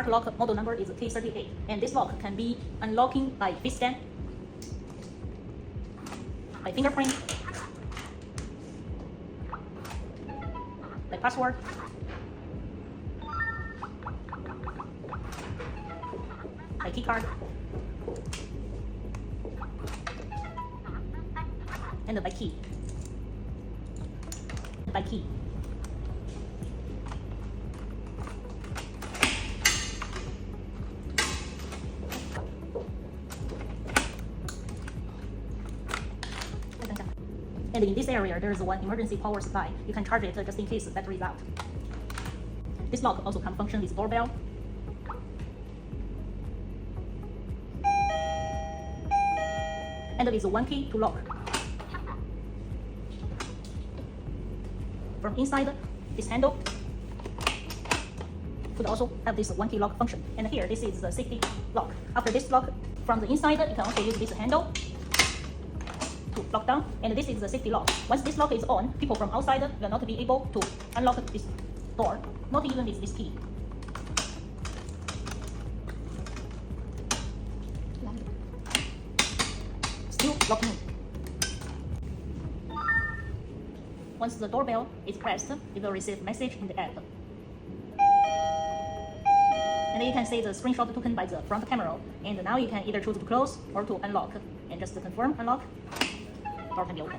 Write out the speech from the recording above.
smart lock model number is K38, and this lock can be unlocking by face scan, by fingerprint, by password, by key card, and by key. By key. And in this area, there is one emergency power supply. You can charge it just in case the battery is out. This lock also can function with doorbell. And it is one key to lock. From inside this handle could also have this one key lock function. And here, this is the safety lock. After this lock, from the inside, you can also use this handle to lock down, and this is the safety lock. Once this lock is on, people from outside will not be able to unlock this door, not even with this key. Still locking. Once the doorbell is pressed, you will receive a message in the app. And you can see the screenshot taken by the front camera. And now you can either choose to close or to unlock. And just to confirm unlock, door can be open.